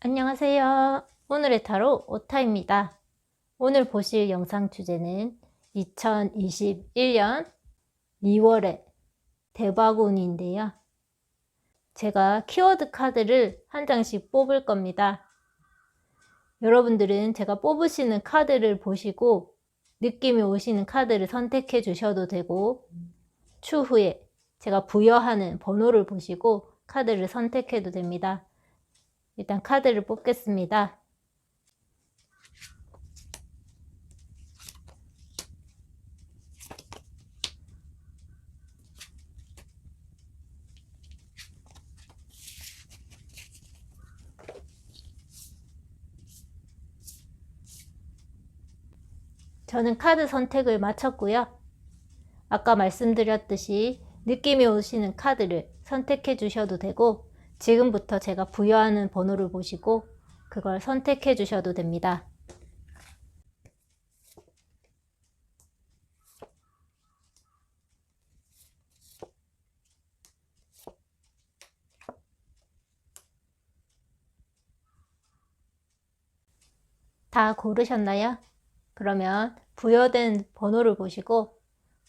안녕하세요. 오늘의 타로 오타입니다. 오늘 보실 영상 주제는 2021년 2월의 대박운인데요. 제가 키워드 카드를 한 장씩 뽑을 겁니다. 여러분들은 제가 뽑으시는 카드를 보시고 느낌이 오시는 카드를 선택해 주셔도 되고, 추후에 제가 부여하는 번호를 보시고 카드를 선택해도 됩니다. 일단 카드를 뽑겠습니다. 저는 카드 선택을 마쳤고요. 아까 말씀드렸듯이 느낌이 오시는 카드를 선택해 주셔도 되고, 지금부터 제가 부여하는 번호를 보시고 그걸 선택해 주셔도 됩니다. 다 고르셨나요? 그러면 부여된 번호를 보시고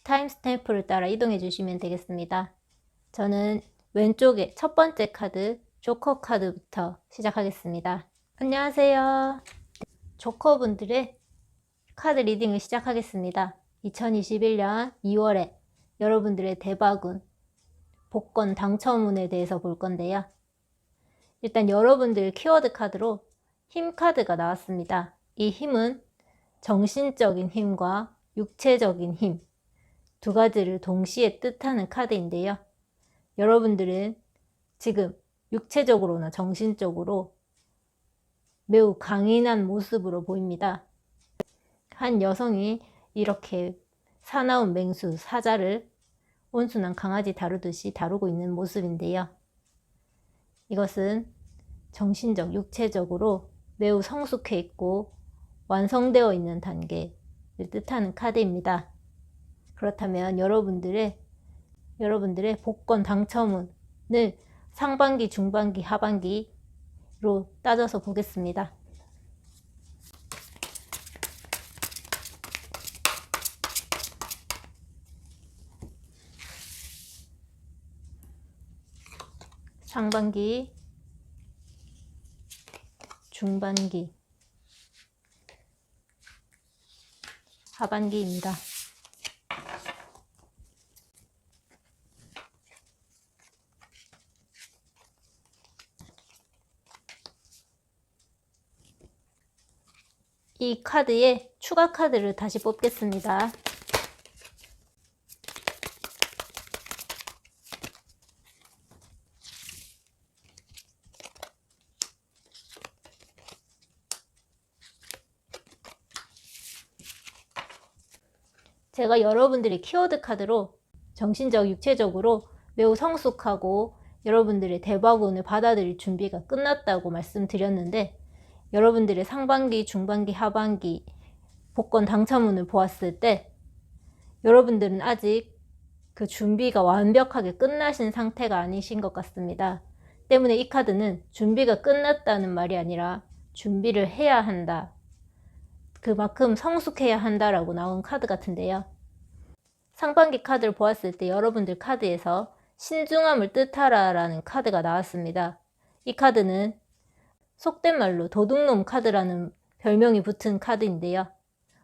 타임스탬프를 따라 이동해 주시면 되겠습니다. 저는 왼쪽에 첫 번째 카드, 조커 카드부터 시작하겠습니다. 안녕하세요. 조커분들의 카드 리딩을 시작하겠습니다. 2021년 2월에 여러분들의 대박운, 복권 당첨운에 대해서 볼 건데요. 일단 여러분들 키워드 카드로 힘 카드가 나왔습니다. 이 힘은 정신적인 힘과 육체적인 힘, 두 가지를 동시에 뜻하는 카드인데요. 여러분들은 지금 육체적으로나 정신적으로 매우 강인한 모습으로 보입니다. 한 여성이 이렇게 사나운 맹수, 사자를 온순한 강아지 다루듯이 다루고 있는 모습인데요. 이것은 정신적, 육체적으로 매우 성숙해 있고 완성되어 있는 단계를 뜻하는 카드입니다. 그렇다면 여러분들의 복권 당첨운을 상반기, 중반기, 하반기로 따져서 보겠습니다. 상반기, 중반기, 하반기입니다. 이 카드에 추가 카드를 다시 뽑겠습니다. 제가 여러분들의 키워드 카드로 정신적, 육체적으로 매우 성숙하고 여러분들의 대박운을 받아들일 준비가 끝났다고 말씀드렸는데, 여러분들의 상반기, 중반기, 하반기 복권 당첨운을 보았을 때 여러분들은 아직 그 준비가 완벽하게 끝나신 상태가 아니신 것 같습니다. 때문에 이 카드는 준비가 끝났다는 말이 아니라 준비를 해야 한다, 그만큼 성숙해야 한다라고 나온 카드 같은데요. 상반기 카드를 보았을 때 여러분들 카드에서 신중함을 뜻하라 라는 카드가 나왔습니다. 이 카드는 속된 말로 도둑놈 카드라는 별명이 붙은 카드인데요.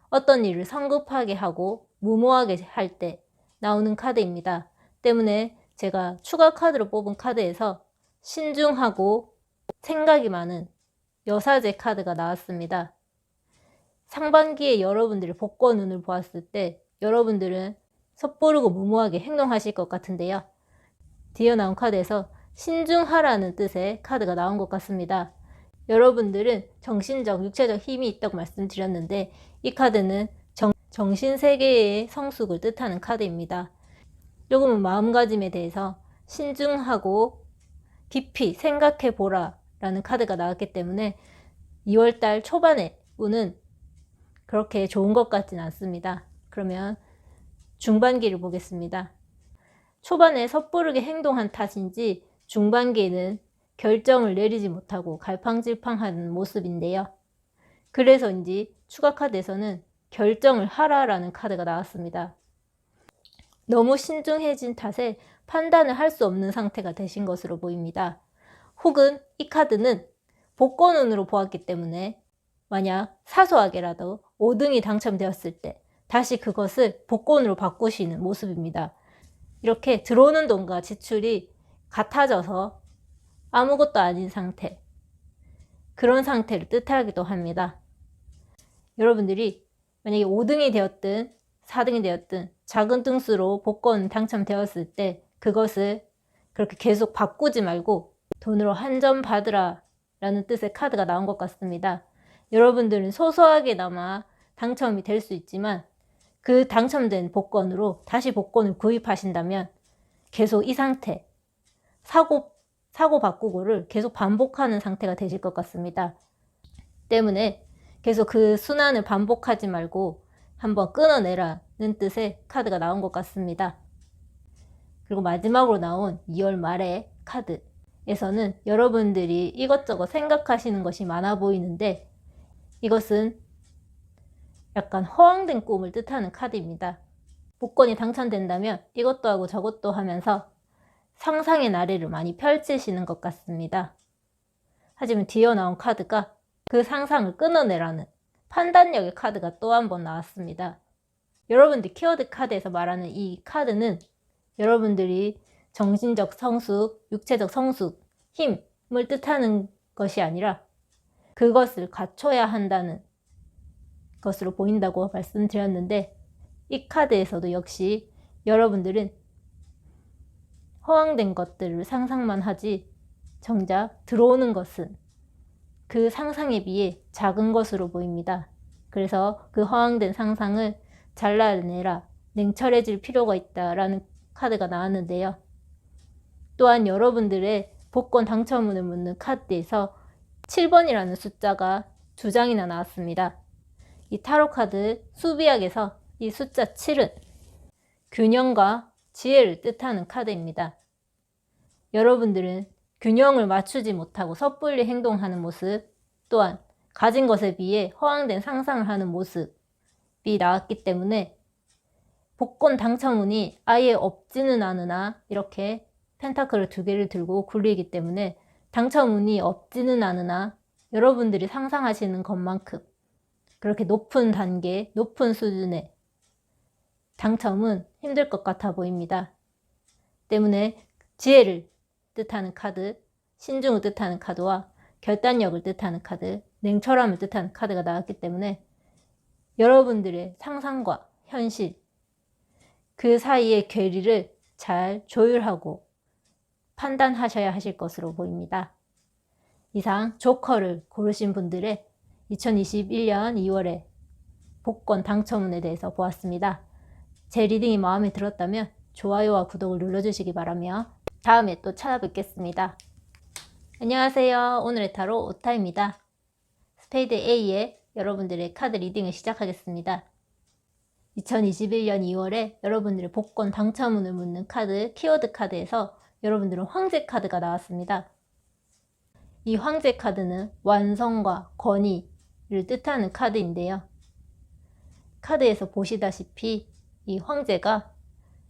어떤 일을 성급하게 하고 무모하게 할 때 나오는 카드입니다. 때문에 제가 추가 카드로 뽑은 카드에서 신중하고 생각이 많은 여사제 카드가 나왔습니다. 상반기에 여러분들의 복권운을 보았을 때 여러분들은 섣부르고 무모하게 행동하실 것 같은데요. 뒤에 나온 카드에서 신중하라는 뜻의 카드가 나온 것 같습니다. 여러분들은 정신적, 육체적 힘이 있다고 말씀드렸는데, 이 카드는 정신세계의 성숙을 뜻하는 카드입니다. 조금은 마음가짐에 대해서 신중하고 깊이 생각해 보라 라는 카드가 나왔기 때문에 2월달 초반의 운은 그렇게 좋은 것 같진 않습니다. 그러면 중반기를 보겠습니다. 초반에 섣부르게 행동한 탓인지 중반기에는 결정을 내리지 못하고 갈팡질팡하는 모습인데요. 그래서인지 추가 카드에서는 결정을 하라라는 카드가 나왔습니다. 너무 신중해진 탓에 판단을 할 수 없는 상태가 되신 것으로 보입니다. 혹은 이 카드는 복권운으로 보았기 때문에 만약 사소하게라도 5등이 당첨되었을 때 다시 그것을 복권으로 바꾸시는 모습입니다. 이렇게 들어오는 돈과 지출이 같아져서 아무것도 아닌 상태, 그런 상태를 뜻하기도 합니다. 여러분들이 만약에 5등이 되었든 4등이 되었든 작은 등수로 복권 당첨되었을 때 그것을 그렇게 계속 바꾸지 말고 돈으로 한 점 받으라 라는 뜻의 카드가 나온 것 같습니다. 여러분들은 소소하게나마 당첨이 될 수 있지만 그 당첨된 복권으로 다시 복권을 구입하신다면 계속 이 상태, 사고 바꾸고를 계속 반복하는 상태가 되실 것 같습니다. 때문에 계속 그 순환을 반복하지 말고 한번 끊어내라는 뜻의 카드가 나온 것 같습니다. 그리고 마지막으로 나온 2월 말의 카드에서는 여러분들이 이것저것 생각하시는 것이 많아 보이는데 이것은 약간 허황된 꿈을 뜻하는 카드입니다. 복권이 당첨된다면 이것도 하고 저것도 하면서 상상의 나래를 많이 펼치시는 것 같습니다. 하지만 뒤에 나온 카드가 그 상상을 끊어내라는 판단력의 카드가 또 한 번 나왔습니다. 여러분들 키워드 카드에서 말하는 이 카드는 여러분들이 정신적 성숙, 육체적 성숙, 힘을 뜻하는 것이 아니라 그것을 갖춰야 한다는 것으로 보인다고 말씀드렸는데 이 카드에서도 역시 여러분들은 허황된 것들을 상상만 하지 정작 들어오는 것은 그 상상에 비해 작은 것으로 보입니다. 그래서 그 허황된 상상을 잘라내라, 냉철해질 필요가 있다라는 카드가 나왔는데요. 또한 여러분들의 복권 당첨운을 묻는 카드에서 7번이라는 숫자가 2장이나 나왔습니다. 이 타로 카드 수비학에서 이 숫자 7은 균형과 지혜를 뜻하는 카드입니다. 여러분들은 균형을 맞추지 못하고 섣불리 행동하는 모습, 또한 가진 것에 비해 허황된 상상을 하는 모습이 나왔기 때문에 복권 당첨운이 아예 없지는 않으나 이렇게 펜타클을 2개를 들고 굴리기 때문에 당첨운이 없지는 않으나 여러분들이 상상하시는 것만큼 그렇게 높은 단계, 높은 수준의 당첨은 힘들 것 같아 보입니다. 때문에 지혜를 뜻하는 카드, 신중을 뜻하는 카드와 결단력을 뜻하는 카드, 냉철함을 뜻하는 카드가 나왔기 때문에 여러분들의 상상과 현실, 그 사이의 괴리를 잘 조율하고 판단하셔야 하실 것으로 보입니다. 이상 조커를 고르신 분들의 2021년 2월에 복권 당첨운에 대해서 보았습니다. 제 리딩이 마음에 들었다면 좋아요와 구독을 눌러주시기 바라며 다음에 또 찾아뵙겠습니다. 안녕하세요. 오늘의 타로 오타입니다. 스페이드 A의 여러분들의 카드 리딩을 시작하겠습니다. 2021년 2월에 여러분들의 복권 당첨운을 묻는 카드, 키워드 카드에서 여러분들은 황제 카드가 나왔습니다. 이 황제 카드는 완성과 권위를 뜻하는 카드인데요. 카드에서 보시다시피 이 황제가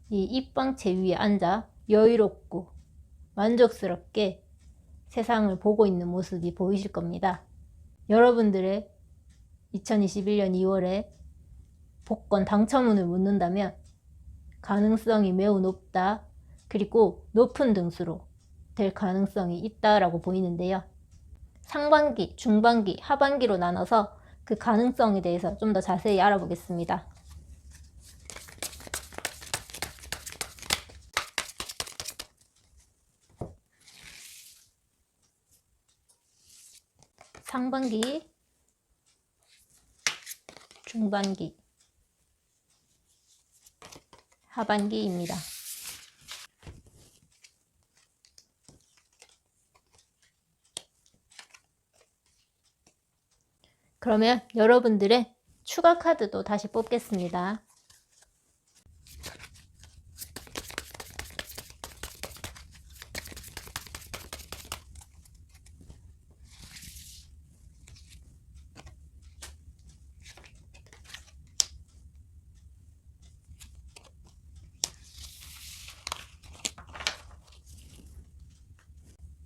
이 입방채 위에 앉아 여유롭고 만족스럽게 세상을 보고 있는 모습이 보이실 겁니다. 여러분들의 2021년 2월에 복권 당첨운을 묻는다면 가능성이 매우 높다. 그리고 높은 등수로 될 가능성이 있다라고 보이는데요. 상반기, 중반기, 하반기로 나눠서 그 가능성에 대해서 좀 더 자세히 알아보겠습니다. 상반기, 중반기, 하반기입니다. 그러면 여러분들의 추가 카드도 다시 뽑겠습니다.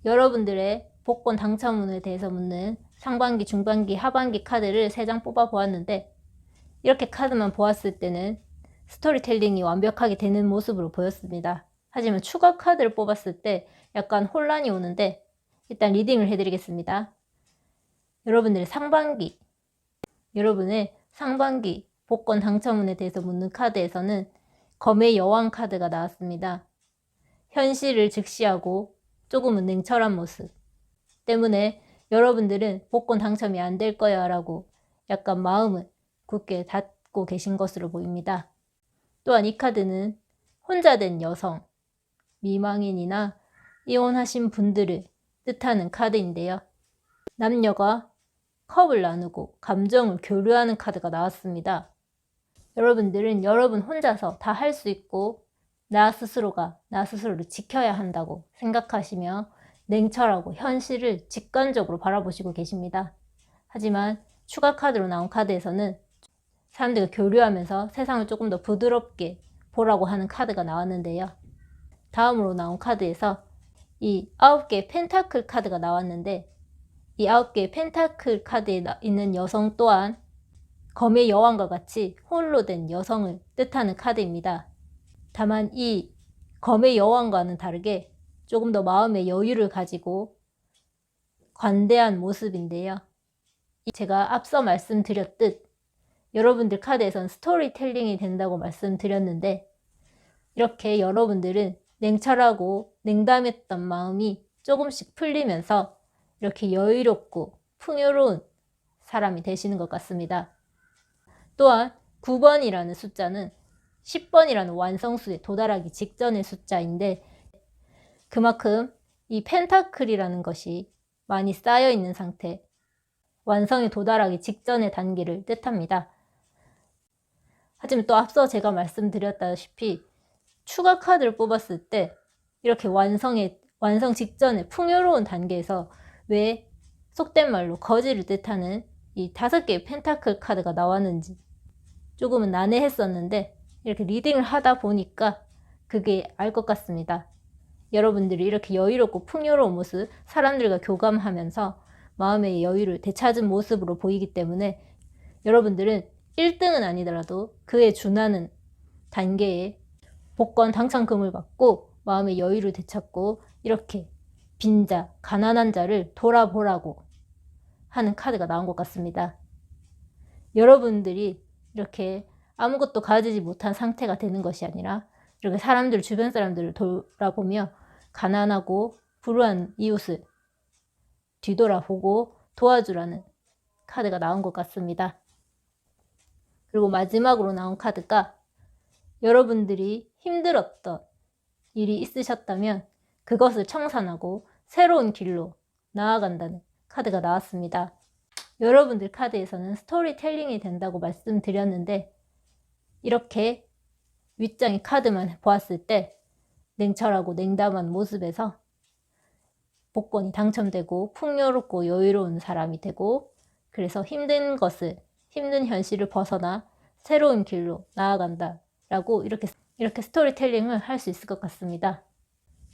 여러분들의 복권 당첨운에 대해서 묻는 상반기, 중반기, 하반기 카드를 3장 뽑아 보았는데, 이렇게 카드만 보았을 때는 스토리텔링이 완벽하게 되는 모습으로 보였습니다. 하지만 추가 카드를 뽑았을 때 약간 혼란이 오는데, 일단 리딩을 해드리겠습니다. 여러분의 상반기 복권 당첨운에 대해서 묻는 카드에서는 검의 여왕 카드가 나왔습니다. 현실을 직시하고 조금은 냉철한 모습 때문에 여러분들은 복권 당첨이 안 될 거야 라고 약간 마음을 굳게 닫고 계신 것으로 보입니다. 또한 이 카드는 혼자 된 여성, 미망인이나 이혼하신 분들을 뜻하는 카드인데요. 남녀가 컵을 나누고 감정을 교류하는 카드가 나왔습니다. 여러분들은 여러분 혼자서 다 할 수 있고 나 스스로를 지켜야 한다고 생각하시며 냉철하고 현실을 직관적으로 바라보시고 계십니다. 하지만 추가 카드로 나온 카드에서는 사람들과 교류하면서 세상을 조금 더 부드럽게 보라고 하는 카드가 나왔는데요. 다음으로 나온 카드에서 이 9개의 펜타클 카드가 나왔는데, 이 9개의 펜타클 카드에 있는 여성 또한 검의 여왕과 같이 홀로 된 여성을 뜻하는 카드입니다. 다만 이 검의 여왕과는 다르게 조금 더 마음의 여유를 가지고 관대한 모습인데요. 제가 앞서 말씀드렸듯 여러분들 카드에선 스토리텔링이 된다고 말씀드렸는데, 이렇게 여러분들은 냉철하고 냉담했던 마음이 조금씩 풀리면서 이렇게 여유롭고 풍요로운 사람이 되시는 것 같습니다. 또한 9번이라는 숫자는 10번이라는 완성수에 도달하기 직전의 숫자인데, 그만큼 이 펜타클이라는 것이 많이 쌓여 있는 상태, 완성에 도달하기 직전의 단계를 뜻합니다. 하지만 또 앞서 제가 말씀드렸다시피 추가 카드를 뽑았을 때 이렇게 완성 직전의 풍요로운 단계에서 왜 속된 말로 거지를 뜻하는 이 5개의 펜타클 카드가 나왔는지 조금은 난해했었는데, 이렇게 리딩을 하다 보니까 그게 알 것 같습니다. 여러분들이 이렇게 여유롭고 풍요로운 모습, 사람들과 교감하면서 마음의 여유를 되찾은 모습으로 보이기 때문에 여러분들은 1등은 아니더라도 그에 준하는 단계의 복권 당첨금을 받고 마음의 여유를 되찾고 이렇게 빈자, 가난한 자를 돌아보라고 하는 카드가 나온 것 같습니다. 여러분들이 이렇게 아무것도 가지지 못한 상태가 되는 것이 아니라 이렇게 주변 사람들을 돌아보며 가난하고 불우한 이웃을 뒤돌아보고 도와주라는 카드가 나온 것 같습니다. 그리고 마지막으로 나온 카드가 여러분들이 힘들었던 일이 있으셨다면 그것을 청산하고 새로운 길로 나아간다는 카드가 나왔습니다. 여러분들 카드에서는 스토리텔링이 된다고 말씀드렸는데, 이렇게 윗장의 카드만 보았을 때 냉철하고 냉담한 모습에서 복권이 당첨되고 풍요롭고 여유로운 사람이 되고, 그래서 힘든 현실을 벗어나 새로운 길로 나아간다 라고 이렇게 스토리텔링을 할 수 있을 것 같습니다.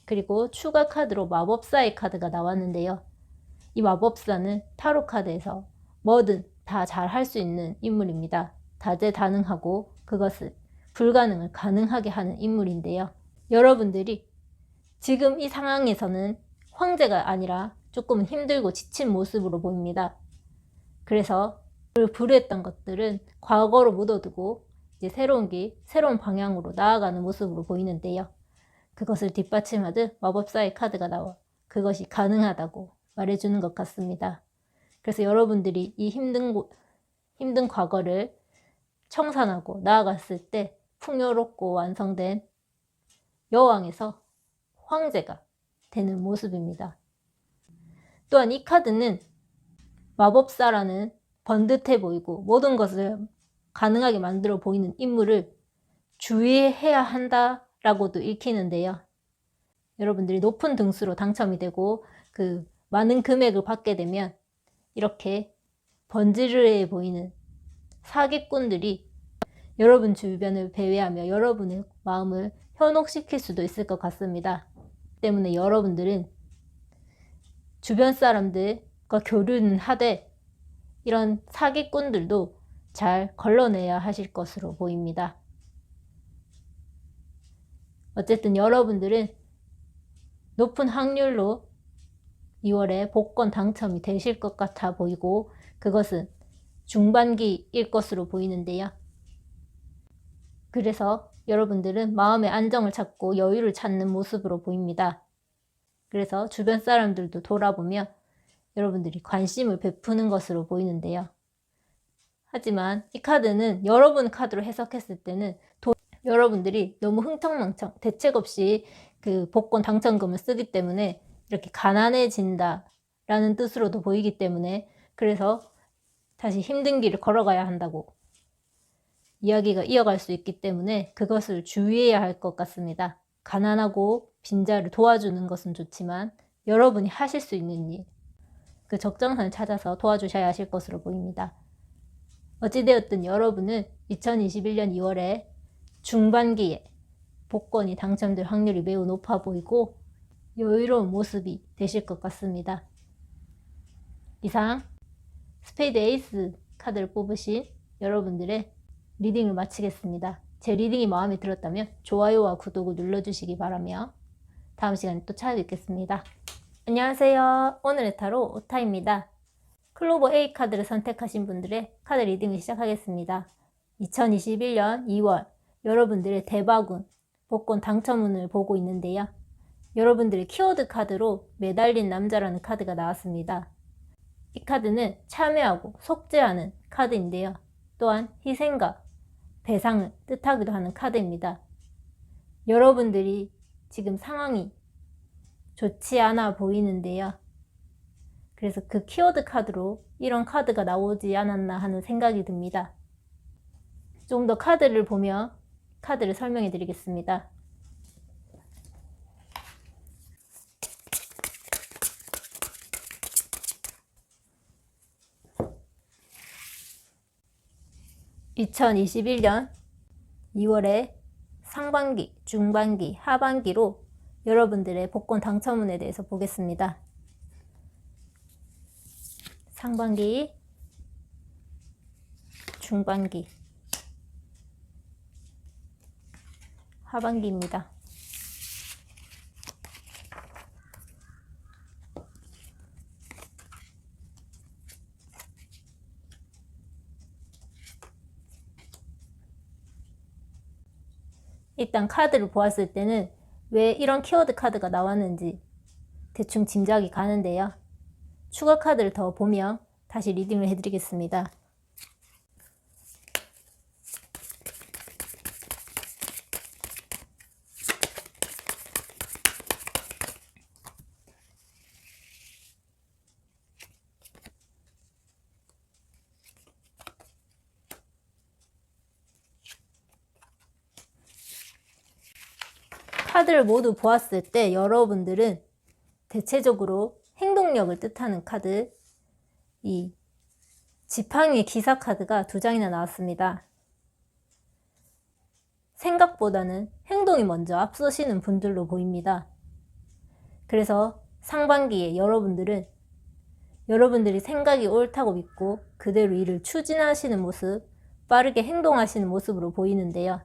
그리고 추가 카드로 마법사의 카드가 나왔는데요. 이 마법사는 타로 카드에서 뭐든 다 잘 할 수 있는 인물입니다. 다재다능하고 그것을 불가능을 가능하게 하는 인물인데요. 여러분들이 지금 이 상황에서는 황제가 아니라 조금은 힘들고 지친 모습으로 보입니다. 그래서 불우했던 것들은 과거로 묻어두고 이제 새로운 방향으로 나아가는 모습으로 보이는데요. 그것을 뒷받침하듯 마법사의 카드가 나와 그것이 가능하다고 말해주는 것 같습니다. 그래서 여러분들이 이 힘든 과거를 청산하고 나아갔을 때 풍요롭고 완성된 여왕에서 황제가 되는 모습입니다. 또한 이 카드는 마법사라는 번듯해 보이고 모든 것을 가능하게 만들어 보이는 인물을 주의해야 한다라고도 읽히는데요. 여러분들이 높은 등수로 당첨이 되고 그 많은 금액을 받게 되면 이렇게 번지르르해 보이는 사기꾼들이 여러분 주변을 배회하며 여러분의 마음을 현혹시킬 수도 있을 것 같습니다. 때문에 여러분들은 주변 사람들과 교류는 하되 이런 사기꾼들도 잘 걸러내야 하실 것으로 보입니다. 어쨌든 여러분들은 높은 확률로 2월에 복권 당첨이 되실 것 같아 보이고 그것은 중반기일 것으로 보이는데요. 그래서 여러분들은 마음의 안정을 찾고 여유를 찾는 모습으로 보입니다. 그래서 주변 사람들도 돌아보며 여러분들이 관심을 베푸는 것으로 보이는데요. 하지만 이 카드는 여러분 카드로 해석했을 때는 여러분들이 너무 흥청망청 대책 없이 그 복권 당첨금을 쓰기 때문에 이렇게 가난해진다 라는 뜻으로도 보이기 때문에 그래서 다시 힘든 길을 걸어가야 한다고 이야기가 이어갈 수 있기 때문에 그것을 주의해야 할 것 같습니다. 가난하고 빈자를 도와주는 것은 좋지만 여러분이 하실 수 있는 일, 그 적정선을 찾아서 도와주셔야 하실 것으로 보입니다. 어찌되었든 여러분은 2021년 2월에 중반기에 복권이 당첨될 확률이 매우 높아 보이고 여유로운 모습이 되실 것 같습니다. 이상 스페이드 에이스 카드를 뽑으신 여러분들의 리딩을 마치겠습니다. 제 리딩이 마음에 들었다면 좋아요와 구독을 눌러주시기 바라며 다음 시간에 또 찾아뵙겠습니다. 안녕하세요. 오늘의 타로 오타입니다. 클로버 A 카드를 선택하신 분들의 카드 리딩을 시작하겠습니다. 2021년 2월 여러분들의 대박운 복권 당첨운을 보고 있는데요. 여러분들의 키워드 카드로 매달린 남자라는 카드가 나왔습니다. 이 카드는 참여하고 속죄하는 카드인데요. 또한 희생과 배상을 뜻하기도 하는 카드입니다. 여러분들이 지금 상황이 좋지 않아 보이는데요. 그래서 그 키워드 카드로 이런 카드가 나오지 않았나 하는 생각이 듭니다. 좀 더 카드를 보며 카드를 설명해 드리겠습니다. (2021년 2월에) 상반기, 중반기, 하반기로 여러분들의 복권 당첨운에 대해서 보겠습니다. 상반기, 중반기, 하반기입니다. 일단 카드를 보았을 때는 왜 이런 키워드 카드가 나왔는지 대충 짐작이 가는데요. 추가 카드를 더 보며 다시 리딩을 해드리겠습니다. 카드를 모두 보았을 때 여러분들은 대체적으로 행동력을 뜻하는 카드, 이 지팡이의 기사 카드가 2장이나 나왔습니다. 생각보다는 행동이 먼저 앞서시는 분들로 보입니다. 그래서 상반기에 여러분들이 생각이 옳다고 믿고 그대로 일을 추진하시는 모습, 빠르게 행동하시는 모습으로 보이는데요.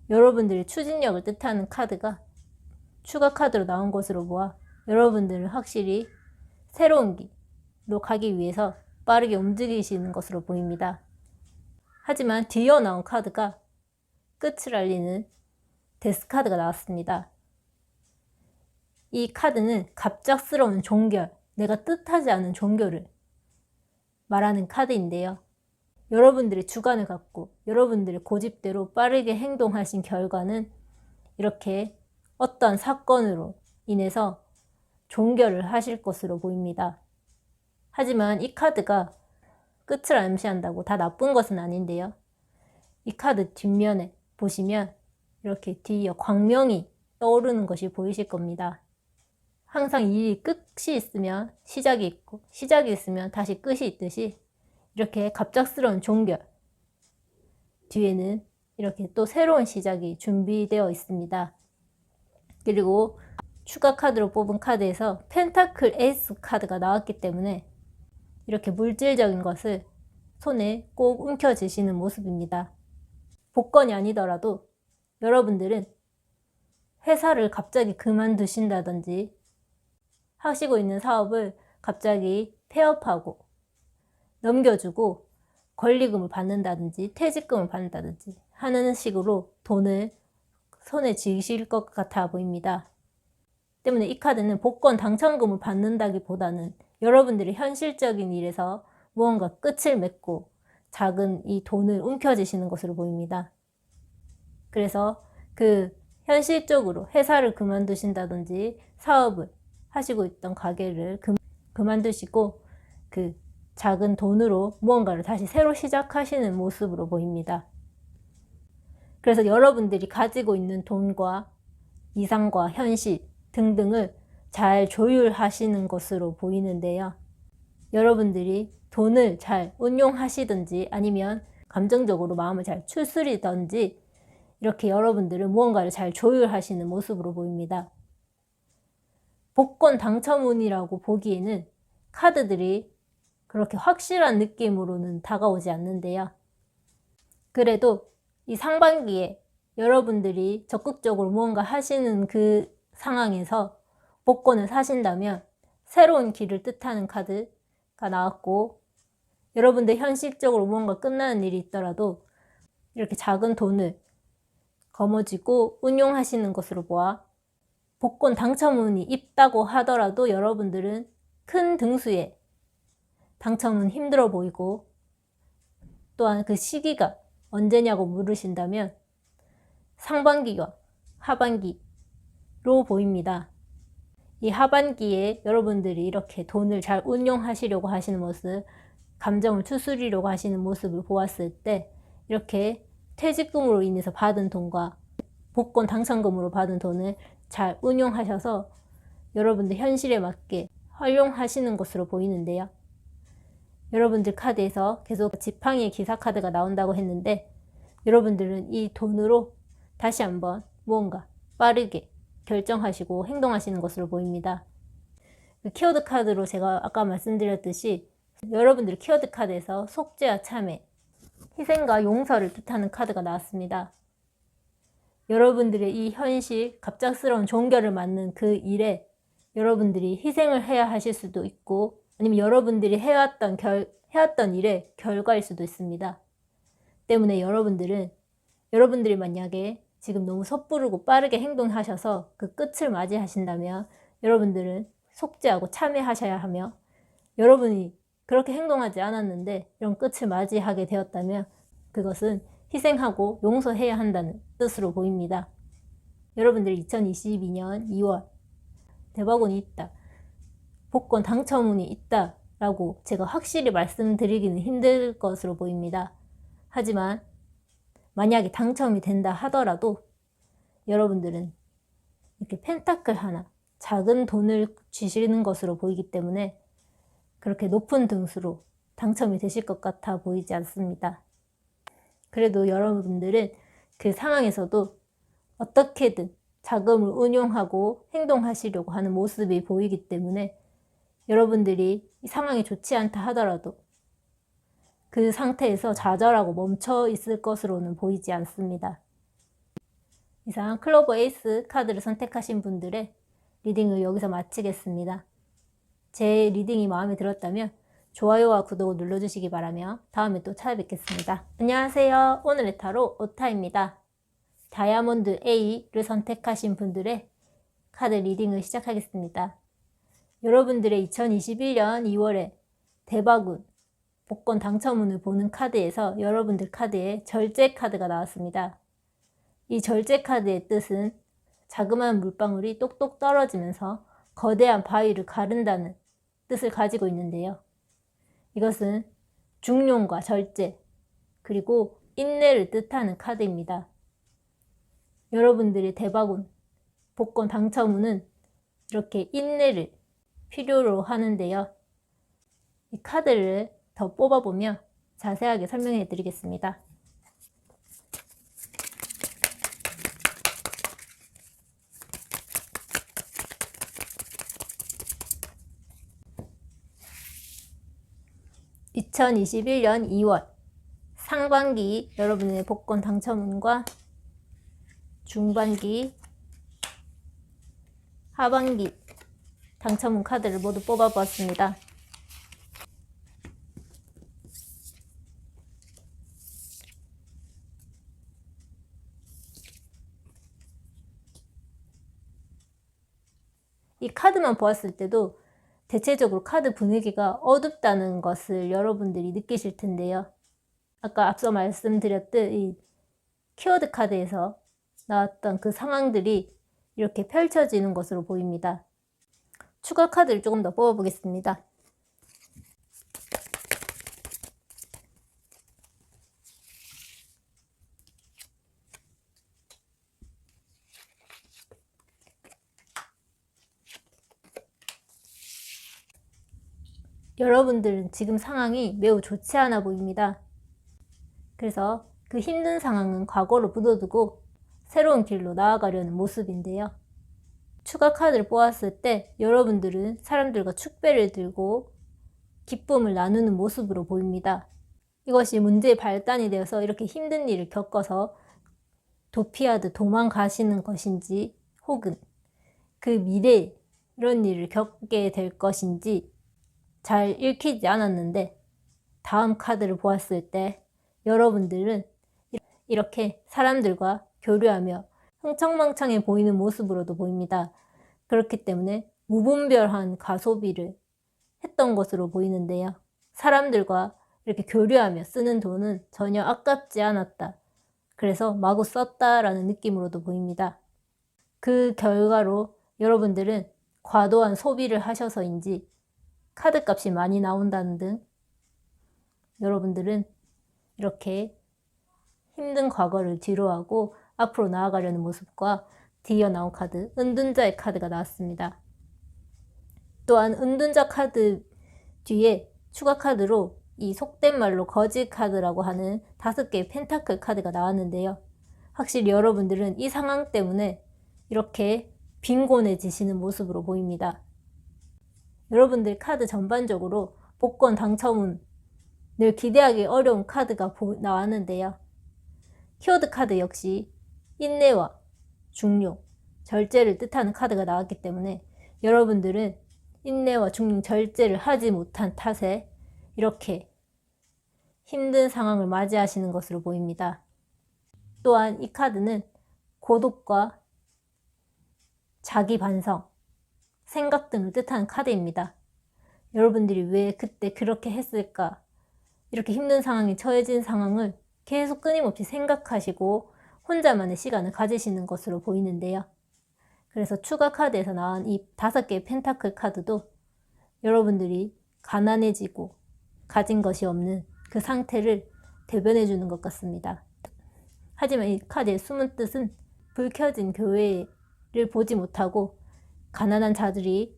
여러분들의 추진력을 뜻하는 카드가 추가 카드로 나온 것으로 보아 여러분들은 확실히 새로운 길로 가기 위해서 빠르게 움직이시는 것으로 보입니다. 하지만 뒤이어 나온 카드가 끝을 알리는 데스 카드가 나왔습니다. 이 카드는 갑작스러운 종결, 내가 뜻하지 않은 종결을 말하는 카드인데요. 여러분들의 주관을 갖고 여러분들의 고집대로 빠르게 행동하신 결과는 이렇게 어떤 사건으로 인해서 종결을 하실 것으로 보입니다. 하지만 이 카드가 끝을 암시한다고 다 나쁜 것은 아닌데요. 이 카드 뒷면에 보시면 이렇게 뒤이어 광명이 떠오르는 것이 보이실 겁니다. 항상 일이 끝이 있으면 시작이 있고 시작이 있으면 다시 끝이 있듯이 이렇게 갑작스러운 종결 뒤에는 이렇게 또 새로운 시작이 준비되어 있습니다. 그리고 추가 카드로 뽑은 카드에서 펜타클 에이스 카드가 나왔기 때문에 이렇게 물질적인 것을 손에 꼭 움켜쥐시는 모습입니다. 복권이 아니더라도 여러분들은 회사를 갑자기 그만두신다든지 하시고 있는 사업을 갑자기 폐업하고 넘겨주고 권리금을 받는다든지 퇴직금을 받는다든지 하는 식으로 돈을 손에 쥐실 것 같아 보입니다. 때문에 이 카드는 복권 당첨금을 받는다기보다는 여러분들이 현실적인 일에서 무언가 끝을 맺고 작은 이 돈을 움켜쥐시는 것으로 보입니다. 그래서 현실적으로 회사를 그만두신다든지 사업을 하시고 있던 가게를 그만두시고 작은 돈으로 무언가를 다시 새로 시작하시는 모습으로 보입니다. 그래서 여러분들이 가지고 있는 돈과 이상과 현실 등등을 잘 조율하시는 것으로 보이는데요. 여러분들이 돈을 잘 운용하시든지 아니면 감정적으로 마음을 잘 추스리든지 이렇게 여러분들은 무언가를 잘 조율하시는 모습으로 보입니다. 복권 당첨운이라고 보기에는 카드들이 그렇게 확실한 느낌으로는 다가오지 않는데요. 그래도 이 상반기에 여러분들이 적극적으로 무언가 하시는 그 상황에서 복권을 사신다면 새로운 길을 뜻하는 카드가 나왔고, 여러분들 현실적으로 무언가 끝나는 일이 있더라도 이렇게 작은 돈을 거머쥐고 운용하시는 것으로 보아 복권 당첨운이 있다고 하더라도 여러분들은 큰 등수에 당첨은 힘들어 보이고, 또한 그 시기가 언제냐고 물으신다면 상반기와 하반기로 보입니다. 이 하반기에 여러분들이 이렇게 돈을 잘 운용하시려고 하시는 모습, 감정을 추스리려고 하시는 모습을 보았을 때 이렇게 퇴직금으로 인해서 받은 돈과 복권 당첨금으로 받은 돈을 잘 운용하셔서 여러분들 현실에 맞게 활용하시는 것으로 보이는데요. 여러분들 카드에서 계속 지팡이의 기사 카드가 나온다고 했는데 여러분들은 이 돈으로 다시 한번 무언가 빠르게 결정하시고 행동하시는 것으로 보입니다. 키워드 카드로 제가 아까 말씀드렸듯이 여러분들 키워드 카드에서 속죄와 참회, 희생과 용서를 뜻하는 카드가 나왔습니다. 여러분들의 이 현실, 갑작스러운 종결을 맞는 그 일에 여러분들이 희생을 해야 하실 수도 있고 아니면 여러분들이 해왔던 일의 결과일 수도 있습니다. 때문에 여러분들이 만약에 지금 너무 섣부르고 빠르게 행동하셔서 그 끝을 맞이하신다면 여러분들은 속죄하고 참회하셔야 하며, 여러분이 그렇게 행동하지 않았는데 이런 끝을 맞이하게 되었다면 그것은 희생하고 용서해야 한다는 뜻으로 보입니다. 여러분들이 2022년 2월 대박운이 있다, 복권 당첨운이 있다라고 제가 확실히 말씀드리기는 힘들 것으로 보입니다. 하지만 만약에 당첨이 된다 하더라도 여러분들은 이렇게 펜타클 하나, 작은 돈을 쥐시는 것으로 보이기 때문에 그렇게 높은 등수로 당첨이 되실 것 같아 보이지 않습니다. 그래도 여러분들은 그 상황에서도 어떻게든 자금을 운용하고 행동하시려고 하는 모습이 보이기 때문에 여러분들이 이 상황이 좋지 않다 하더라도 그 상태에서 좌절하고 멈춰 있을 것으로는 보이지 않습니다. 이상 클로버 에이스 카드를 선택하신 분들의 리딩을 여기서 마치겠습니다. 제 리딩이 마음에 들었다면 좋아요와 구독을 눌러주시기 바라며 다음에 또 찾아뵙겠습니다. 안녕하세요. 오늘의 타로 오타입니다. 다이아몬드 A를 선택하신 분들의 카드 리딩을 시작하겠습니다. 여러분들의 2021년 2월에 대박운, 복권 당첨운을 보는 카드에서 여러분들 카드에 절제 카드가 나왔습니다. 이 절제 카드의 뜻은 자그마한 물방울이 똑똑 떨어지면서 거대한 바위를 가른다는 뜻을 가지고 있는데요. 이것은 중용과 절제, 그리고 인내를 뜻하는 카드입니다. 여러분들의 대박운, 복권 당첨운은 이렇게 인내를 필요로 하는데요. 이 카드를 더 뽑아보며 자세하게 설명해 드리겠습니다. 2021년 2월 상반기 여러분의 복권 당첨운과 중반기, 하반기 당첨운 카드를 모두 뽑아보았습니다. 이 카드만 보았을 때도 대체적으로 카드 분위기가 어둡다는 것을 여러분들이 느끼실 텐데요. 아까 앞서 말씀드렸듯 이 키워드 카드에서 나왔던 그 상황들이 이렇게 펼쳐지는 것으로 보입니다. 추가 카드를 조금 더 뽑아보겠습니다. 여러분들은 지금 상황이 매우 좋지 않아 보입니다. 그래서 그 힘든 상황은 과거로 묻어두고 새로운 길로 나아가려는 모습인데요. 추가 카드를 뽑았을 때 여러분들은 사람들과 축배를 들고 기쁨을 나누는 모습으로 보입니다. 이것이 문제의 발단이 되어서 이렇게 힘든 일을 겪어서 도피하듯 도망가시는 것인지 혹은 그 미래에 이런 일을 겪게 될 것인지 잘 읽히지 않았는데 다음 카드를 보았을 때 여러분들은 이렇게 사람들과 교류하며 흥청망청해 보이는 모습으로도 보입니다. 그렇기 때문에 무분별한 가소비를 했던 것으로 보이는데요. 사람들과 이렇게 교류하며 쓰는 돈은 전혀 아깝지 않았다. 그래서 마구 썼다라는 느낌으로도 보입니다. 그 결과로 여러분들은 과도한 소비를 하셔서인지 카드값이 많이 나온다는 등 여러분들은 이렇게 힘든 과거를 뒤로하고 앞으로 나아가려는 모습과 뒤이어 나온 카드, 은둔자의 카드가 나왔습니다. 또한 은둔자 카드 뒤에 추가 카드로 이 속된 말로 거지 카드라고 하는 5개의 펜타클 카드가 나왔는데요. 확실히 여러분들은 이 상황 때문에 이렇게 빈곤해지시는 모습으로 보입니다. 여러분들 카드 전반적으로 복권 당첨은 늘 기대하기 어려운 카드가 나왔는데요. 키워드 카드 역시 인내와 중용, 절제를 뜻하는 카드가 나왔기 때문에 여러분들은 인내와 중용, 절제를 하지 못한 탓에 이렇게 힘든 상황을 맞이하시는 것으로 보입니다. 또한 이 카드는 고독과 자기 반성, 생각 등을 뜻하는 카드입니다. 여러분들이 왜 그때 그렇게 했을까? 이렇게 힘든 상황에 처해진 상황을 계속 끊임없이 생각하시고 혼자만의 시간을 가지시는 것으로 보이는데요. 그래서 추가 카드에서 나온 이 5개의 펜타클 카드도 여러분들이 가난해지고 가진 것이 없는 그 상태를 대변해 주는 것 같습니다. 하지만 이 카드의 숨은 뜻은 불 켜진 교회를 보지 못하고 가난한 자들이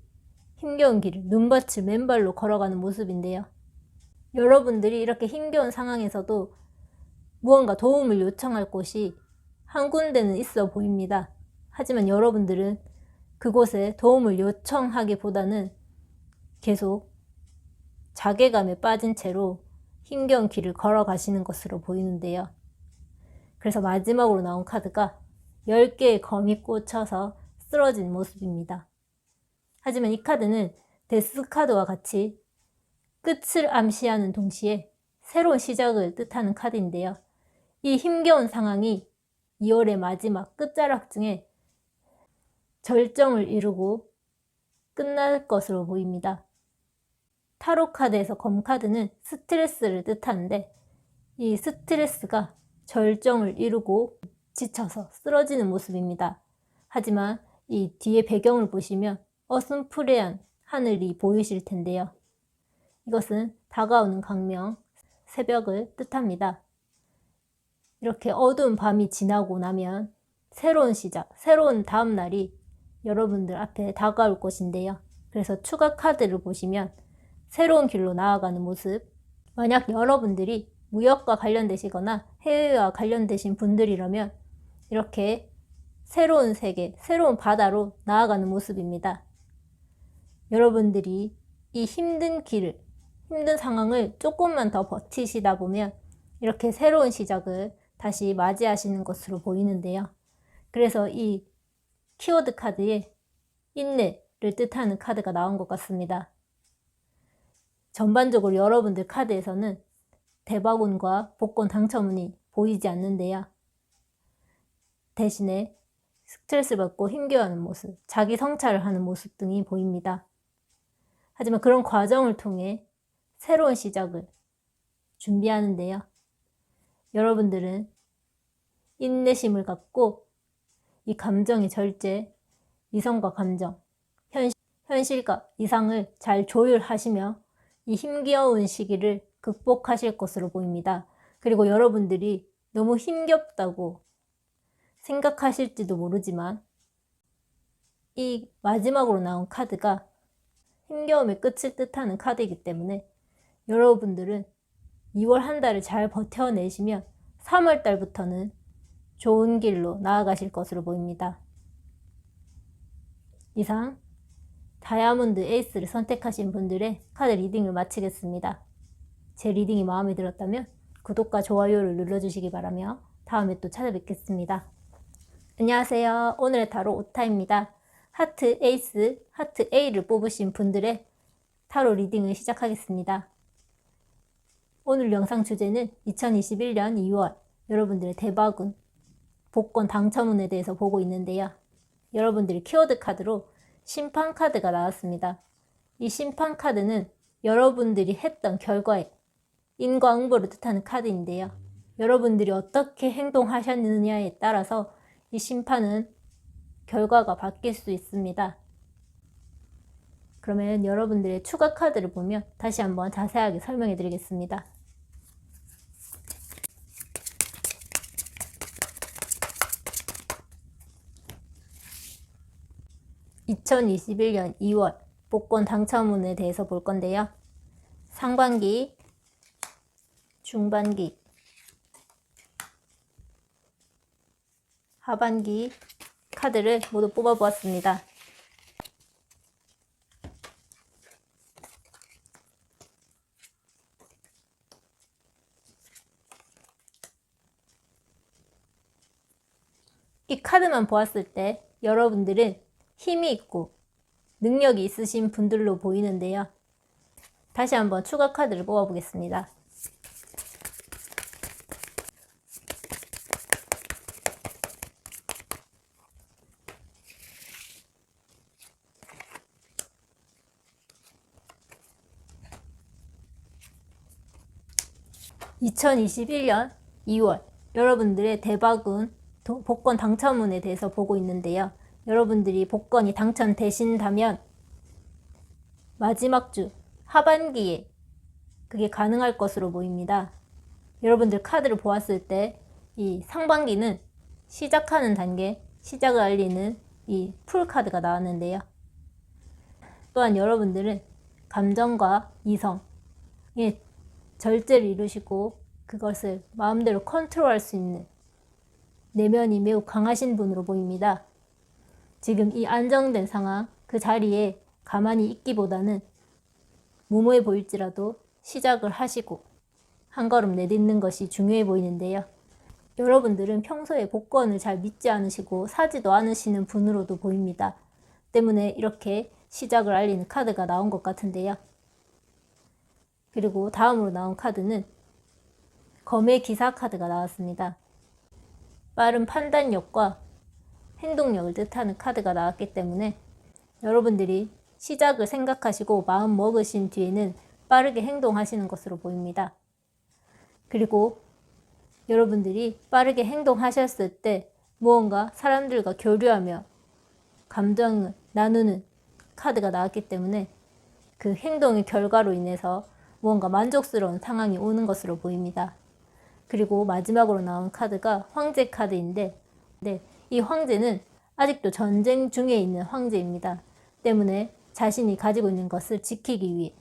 힘겨운 길을 눈밭을 맨발로 걸어가는 모습인데요. 여러분들이 이렇게 힘겨운 상황에서도 무언가 도움을 요청할 곳이 한 군데는 있어 보입니다. 하지만 여러분들은 그곳에 도움을 요청하기보다는 계속 자괴감에 빠진 채로 힘겨운 길을 걸어가시는 것으로 보이는데요. 그래서 마지막으로 나온 카드가 10개의 검이 꽂혀서 쓰러진 모습입니다. 하지만 이 카드는 데스 카드와 같이 끝을 암시하는 동시에 새로운 시작을 뜻하는 카드인데요. 이 힘겨운 상황이 2월의 마지막 끝자락쯤에 절정을 이루고 끝날 것으로 보입니다. 타로 카드에서 검 카드는 스트레스를 뜻하는데 이 스트레스가 절정을 이루고 지쳐서 쓰러지는 모습입니다. 하지만 이 뒤에 배경을 보시면 어슴푸레한 하늘이 보이실 텐데요. 이것은 다가오는 강명, 새벽을 뜻합니다. 이렇게 어두운 밤이 지나고 나면 새로운 시작, 새로운 다음 날이 여러분들 앞에 다가올 것인데요. 그래서 추가 카드를 보시면 새로운 길로 나아가는 모습, 만약 여러분들이 무역과 관련되시거나 해외와 관련되신 분들이라면 이렇게 새로운 세계, 새로운 바다로 나아가는 모습입니다. 여러분들이 이 힘든 길을 힘든 상황을 조금만 더 버티시다 보면 이렇게 새로운 시작을 다시 맞이하시는 것으로 보이는데요. 그래서 이 키워드 카드에 인내를 뜻하는 카드가 나온 것 같습니다. 전반적으로 여러분들 카드에서는 대박운과 복권 당첨운이 보이지 않는데요. 대신에 스트레스 받고 힘겨워하는 모습, 자기 성찰을 하는 모습 등이 보입니다. 하지만 그런 과정을 통해 새로운 시작을 준비하는데요. 여러분들은 인내심을 갖고 이 감정의 절제, 이성과 감정, 현실과 이상을 잘 조율하시며 이 힘겨운 시기를 극복하실 것으로 보입니다. 그리고 여러분들이 너무 힘겹다고 생각하실지도 모르지만 이 마지막으로 나온 카드가 힘겨움의 끝을 뜻하는 카드이기 때문에 여러분들은 2월 한 달을 잘 버텨내시면 3월 달부터는 좋은 길로 나아가실 것으로 보입니다. 이상 다이아몬드 에이스를 선택하신 분들의 카드 리딩을 마치겠습니다. 제 리딩이 마음에 들었다면 구독과 좋아요를 눌러주시기 바라며 다음에 또 찾아뵙겠습니다. 안녕하세요. 오늘의 타로 오타입니다. 하트 에이스, 하트 A를 뽑으신 분들의 타로 리딩을 시작하겠습니다. 오늘 영상 주제는 2021년 2월 여러분들의 대박운, 복권 당첨운에 대해서 보고 있는데요. 여러분들이 키워드 카드로 심판 카드가 나왔습니다. 이 심판 카드는 여러분들이 했던 결과에 인과응보를 뜻하는 카드인데요. 여러분들이 어떻게 행동하셨느냐에 따라서 이 심판은 결과가 바뀔 수 있습니다. 그러면 여러분들의 추가 카드를 보면 다시 한번 자세하게 설명해 드리겠습니다. (2021년 2월) 복권 당첨운에 대해서 볼 건데요. 상반기, 중반기, 하반기 카드를 모두 뽑아보았습니다. 이 카드만 보았을 때 여러분들은 힘이 있고 능력이 있으신 분들로 보이는데요. 다시 한번 추가 카드를 뽑아보겠습니다. (2021년 2월) 여러분들의 대박운, 복권 당첨운에 대해서 보고 있는데요. 여러분들이 복권이 당첨되신다면 마지막 주 하반기에 그게 가능할 것으로 보입니다. 여러분들 카드를 보았을 때 이 상반기는 시작하는 단계, 시작을 알리는 이 풀 카드가 나왔는데요. 또한 여러분들은 감정과 이성의 절제를 이루시고 그것을 마음대로 컨트롤할 수 있는 내면이 매우 강하신 분으로 보입니다. 지금 이 안정된 상황, 그 자리에 가만히 있기보다는 무모해 보일지라도 시작을 하시고 한 걸음 내딛는 것이 중요해 보이는데요. 여러분들은 평소에 복권을 잘 믿지 않으시고 사지도 않으시는 분으로도 보입니다. 때문에 이렇게 시작을 알리는 카드가 나온 것 같은데요. 그리고 다음으로 나온 카드는 검의 기사 카드가 나왔습니다. 빠른 판단력과 행동력을 뜻하는 카드가 나왔기 때문에 여러분들이 시작을 생각하시고 마음 먹으신 뒤에는 빠르게 행동하시는 것으로 보입니다. 그리고 여러분들이 빠르게 행동하셨을 때 무언가 사람들과 교류하며 감정을 나누는 카드가 나왔기 때문에 그 행동의 결과로 인해서 무언가 만족스러운 상황이 오는 것으로 보입니다. 그리고 마지막으로 나온 카드가 황제 카드인데 이 황제는 아직도 전쟁 중에 있는 황제입니다. 때문에 자신이 가지고 있는 것을 지키기 위해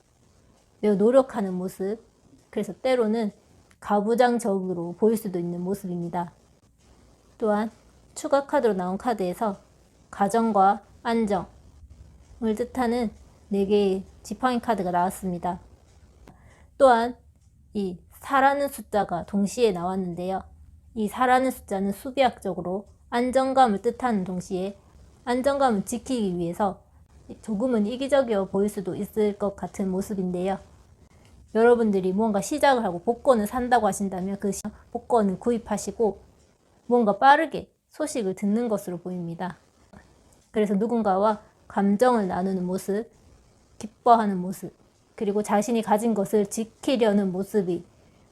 매우 노력하는 모습, 그래서 때로는 가부장적으로 보일 수도 있는 모습입니다. 또한 추가 카드로 나온 카드에서 가정과 안정을 뜻하는 4개의 지팡이 카드가 나왔습니다. 또한 이 4라는 숫자가 동시에 나왔는데요. 이 4라는 숫자는 수비학적으로 안정감을 뜻하는 동시에 안정감을 지키기 위해서 조금은 이기적이어 보일 수도 있을 것 같은 모습인데요. 여러분들이 뭔가 시작을 하고 복권을 산다고 하신다면 그 복권을 구입하시고 뭔가 빠르게 소식을 듣는 것으로 보입니다. 그래서 누군가와 감정을 나누는 모습, 기뻐하는 모습, 그리고 자신이 가진 것을 지키려는 모습이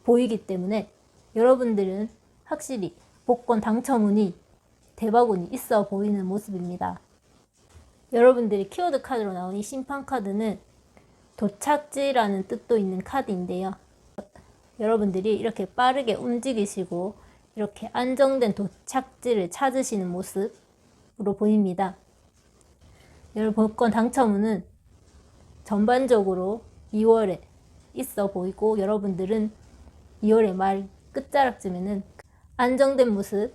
보이기 때문에 여러분들은 확실히 복권 당첨운이 대박운이 있어 보이는 모습입니다. 여러분들이 키워드 카드로 나온 이 심판 카드는 도착지라는 뜻도 있는 카드인데요. 여러분들이 이렇게 빠르게 움직이시고 이렇게 안정된 도착지를 찾으시는 모습으로 보입니다. 여러분 복권 당첨운은 전반적으로 2월에 있어 보이고 여러분들은 2월의 말 끝자락쯤에는 안정된 모습,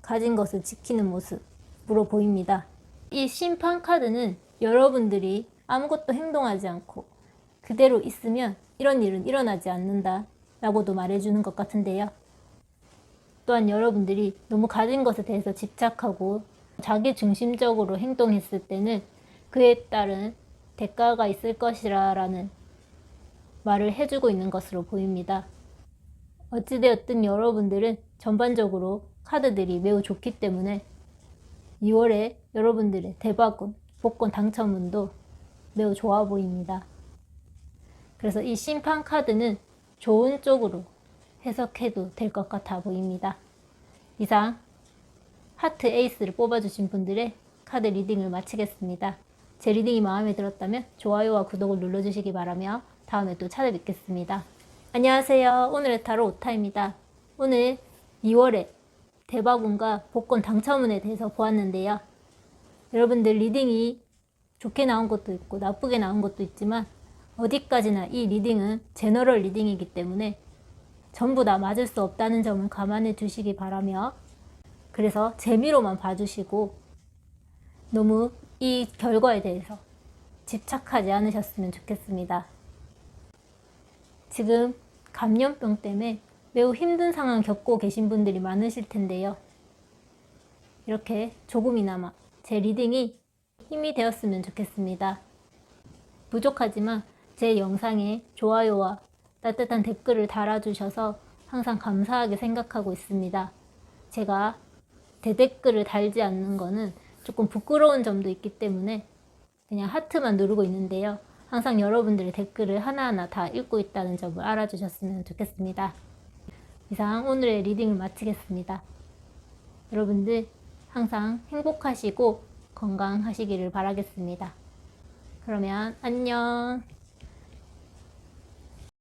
가진 것을 지키는 모습으로 보입니다. 이 심판 카드는 여러분들이 아무것도 행동하지 않고 그대로 있으면 이런 일은 일어나지 않는다 라고도 말해주는 것 같은데요. 또한 여러분들이 너무 가진 것에 대해서 집착하고 자기 중심적으로 행동했을 때는 그에 따른 대가가 있을 것이라 라는 말을 해주고 있는 것으로 보입니다. 어찌되었든 여러분들은 전반적으로 카드들이 매우 좋기 때문에 2월에 여러분들의 대박운, 복권 당첨운도 매우 좋아 보입니다. 그래서 이 심판 카드는 좋은 쪽으로 해석해도 될 것 같아 보입니다. 이상 하트 에이스를 뽑아주신 분들의 카드 리딩을 마치겠습니다. 제 리딩이 마음에 들었다면 좋아요와 구독을 눌러주시기 바라며 다음에 또 찾아뵙겠습니다. 안녕하세요. 오늘의 타로 오타입니다. 오늘 2월에 대박운과 복권 당첨운에 대해서 보았는데요. 여러분들 리딩이 좋게 나온 것도 있고 나쁘게 나온 것도 있지만 어디까지나 이 리딩은 제너럴 리딩이기 때문에 전부 다 맞을 수 없다는 점을 감안해 주시기 바라며 그래서 재미로만 봐주시고 너무 이 결과에 대해서 집착하지 않으셨으면 좋겠습니다. 지금 감염병 때문에 매우 힘든 상황 겪고 계신 분들이 많으실 텐데요. 이렇게 조금이나마 제 리딩이 힘이 되었으면 좋겠습니다. 부족하지만 제 영상에 좋아요와 따뜻한 댓글을 달아주셔서 항상 감사하게 생각하고 있습니다. 제가 대댓글을 달지 않는 거는 조금 부끄러운 점도 있기 때문에 그냥 하트만 누르고 있는데요. 항상 여러분들의 댓글을 하나하나 다 읽고 있다는 점을 알아주셨으면 좋겠습니다. 이상 오늘의 리딩을 마치겠습니다. 여러분들 항상 행복하시고 건강하시기를 바라겠습니다. 그러면 안녕.